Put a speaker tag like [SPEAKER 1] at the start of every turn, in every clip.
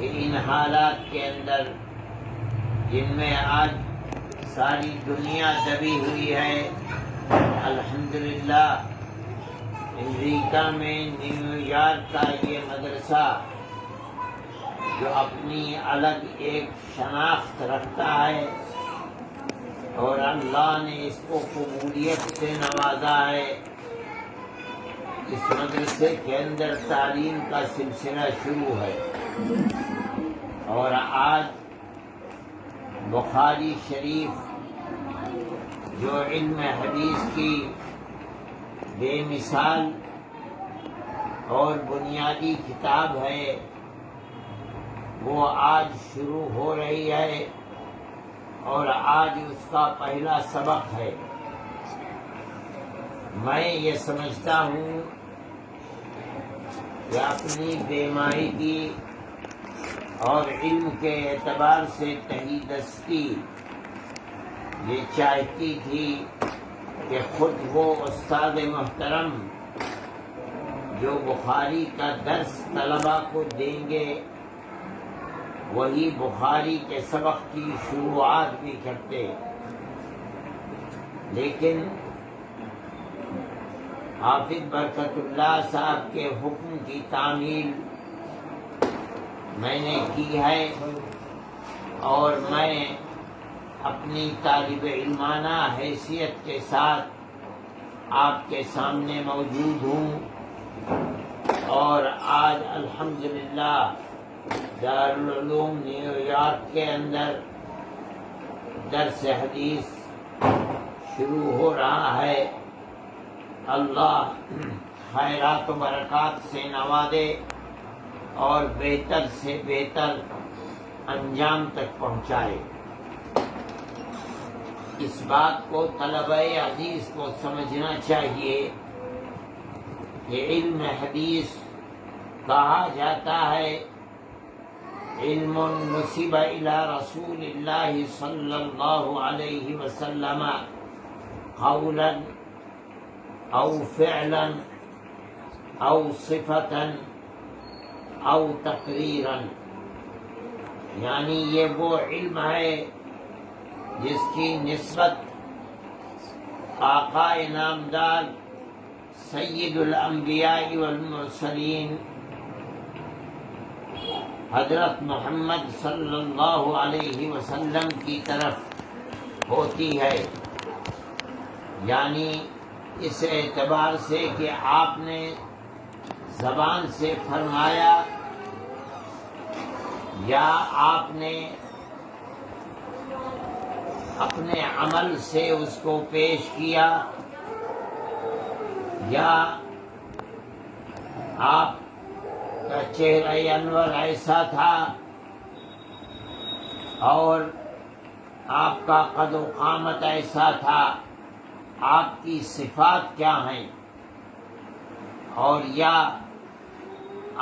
[SPEAKER 1] کہ ان حالات کے اندر جن میں آج ساری دنیا دبی ہوئی ہے، الحمدللہ امریکہ میں نیو یارک کا یہ مدرسہ جو اپنی الگ ایک شناخت رکھتا ہے اور اللہ نے اس کو قبولیت سے نوازا ہے، اس مدرسے کے اندر تعلیم کا سلسلہ شروع ہے۔ اور آج بخاری شریف جو علم حدیث کی بے مثال اور بنیادی کتاب ہے، وہ آج شروع ہو رہی ہے اور آج اس کا پہلا سبق ہے۔ میں یہ سمجھتا ہوں کہ اپنی بے مائگی اور علم کے اعتبار سے تہی دستی یہ چاہتی تھی کہ خود وہ استاد محترم جو بخاری کا درس طلباء کو دیں گے، وہی بخاری کے سبق کی شروعات بھی کرتے، لیکن حافظ برکت اللہ صاحب کے حکم کی تعمیل میں نے کی ہے، اور میں اپنی طالب علمانہ حیثیت کے ساتھ آپ کے سامنے موجود ہوں، اور آج الحمدللہ دارالعلوم نیو یارک کے اندر درس حدیث شروع ہو رہا ہے۔ اللہ خیرات و برکات سے نوازے اور بہتر سے بہتر انجام تک پہنچائے۔ اس بات کو طلبہ حدیث کو سمجھنا چاہیے کہ علم حدیث کہا جاتا ہے علم نسب الی رسول اللہ صلی اللہ علیہ وسلم قولا او فعلا او صفتا او تقریرا، یعنی یہ وہ علم ہے جس کی نسبت آقا نامدار سید الانبیاء والمرسلین حضرت محمد صلی اللہ علیہ وسلم کی طرف ہوتی ہے، یعنی اس اعتبار سے کہ آپ نے زبان سے فرمایا یا آپ نے اپنے عمل سے اس کو پیش کیا، یا آپ کا چہرہ انور ایسا تھا اور آپ کا قد و قامت ایسا تھا، آپ کی صفات کیا ہیں، اور یا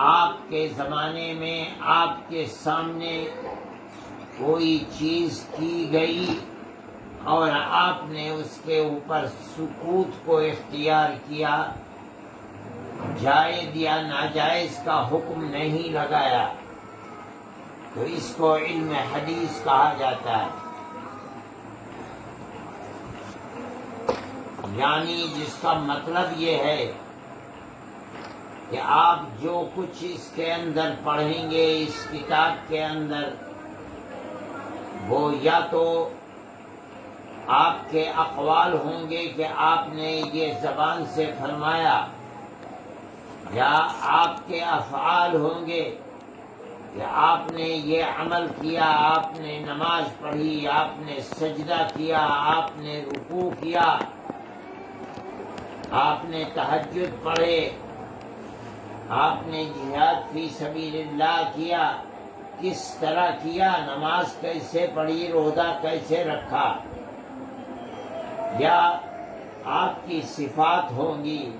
[SPEAKER 1] آپ کے زمانے میں آپ کے سامنے کوئی چیز کی گئی اور آپ نے اس کے اوپر سکوت کو اختیار کیا، جائز یا ناجائز کا حکم نہیں لگایا، تو اس کو علم حدیث کہا جاتا ہے۔ یعنی جس کا مطلب یہ ہے کہ آپ جو کچھ اس کے اندر پڑھیں گے، اس کتاب کے اندر، وہ یا تو آپ کے اقوال ہوں گے کہ آپ نے یہ زبان سے فرمایا، یا آپ کے افعال ہوں گے کہ آپ نے یہ عمل کیا، آپ نے نماز پڑھی، آپ نے سجدہ کیا، آپ نے رکوع کیا، آپ نے تہجد پڑھے، آپ نے جہاد فی سبیل اللہ کیا، کس طرح کیا، نماز کیسے پڑھی، روزہ کیسے رکھا، یا آپ کی صفات ہوں گی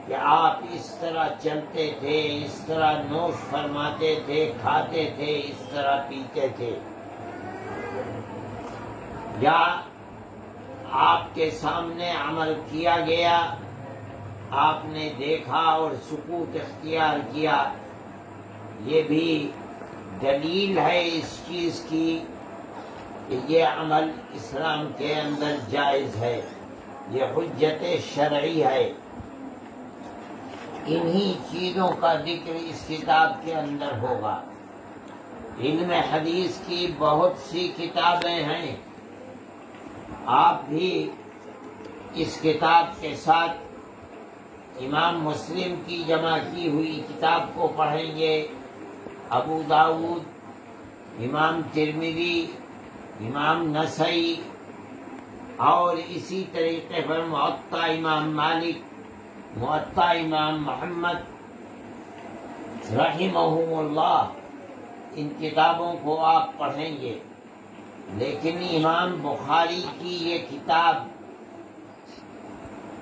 [SPEAKER 1] کہ آپ اس طرح چلتے تھے، اس طرح نوش فرماتے تھے، کھاتے تھے، اس طرح پیتے تھے، یا آپ کے سامنے عمل کیا گیا، آپ نے دیکھا اور سکوت اختیار کیا، یہ بھی دلیل ہے اس چیز کی کہ یہ عمل اسلام کے اندر جائز ہے، یہ حجت شرعی ہے۔ انہی چیزوں کا ذکر اس کتاب کے اندر ہوگا۔ علم حدیث کی بہت سی کتابیں ہیں، آپ بھی اس کتاب کے ساتھ امام مسلم کی جمع کی ہوئی کتاب کو پڑھیں گے، ابو داؤد، امام ترمذی، امام نسائی، اور اسی طریقے پر موطا امام مالک، موطا امام محمد رحمہم اللہ، ان کتابوں کو آپ پڑھیں گے۔ لیکن امام بخاری کی یہ کتاب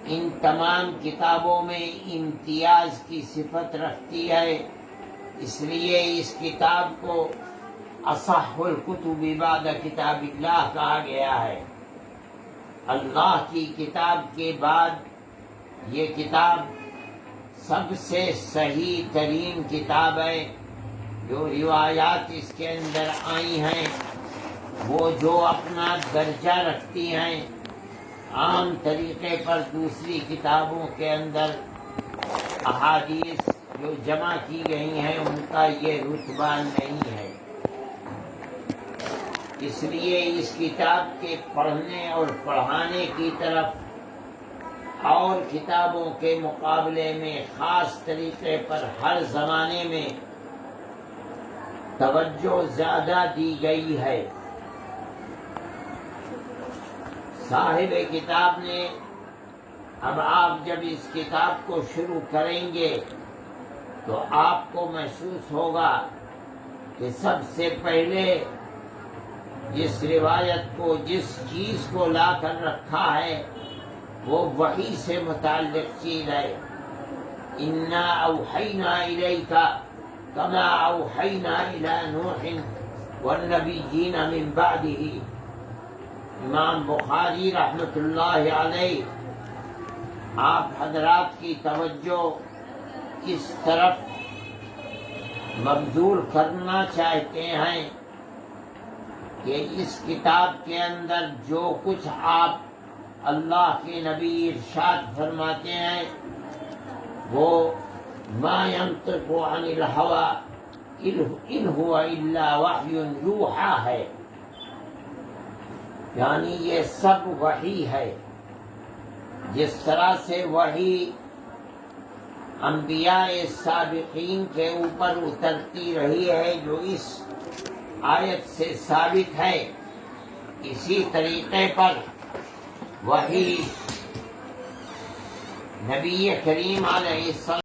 [SPEAKER 1] ان تمام کتابوں میں امتیاز کی صفت رکھتی ہے، اس لیے اس کتاب کو اصح الکتب بعد کتاب اللہ کہا گیا ہے۔ اللہ کی کتاب کے بعد یہ کتاب سب سے صحیح ترین کتاب ہے۔ جو روایات اس کے اندر آئی ہیں وہ جو اپنا درجہ رکھتی ہیں، عام طریقے پر دوسری کتابوں کے اندر احادیث جو جمع کی گئی ہیں ان کا یہ رتبہ نہیں ہے۔ اس لیے اس کتاب کے پڑھنے اور پڑھانے کی طرف اور کتابوں کے مقابلے میں خاص طریقے پر ہر زمانے میں توجہ زیادہ دی گئی ہے۔ صاحب کتاب نے اب آپ جب اس کتاب کو شروع کریں گے تو آپ کو محسوس ہوگا کہ سب سے پہلے جس روایت کو، جس چیز کو لا کر رکھا ہے وہ وحی سے متعلق چیز ہے۔ انا اوحینا الیک کما اوحینا الی نوح والنبیین من بعدہ۔ امام بخاری رحمۃ اللہ علیہ آپ حضرات کی توجہ اس طرف مبذول کرنا چاہتے ہیں کہ اس کتاب کے اندر جو کچھ آپ اللہ کے نبی ارشاد فرماتے ہیں وہ ما ينطق عن الهوى ان هو الا وحی یوحی ہے، یعنی یہ سب وحی ہے۔ جس طرح سے وحی انبیاء سابقین کے اوپر اترتی رہی ہے جو اس آیت سے ثابت ہے، اسی طریقے پر وحی نبی کریم علیہ السلام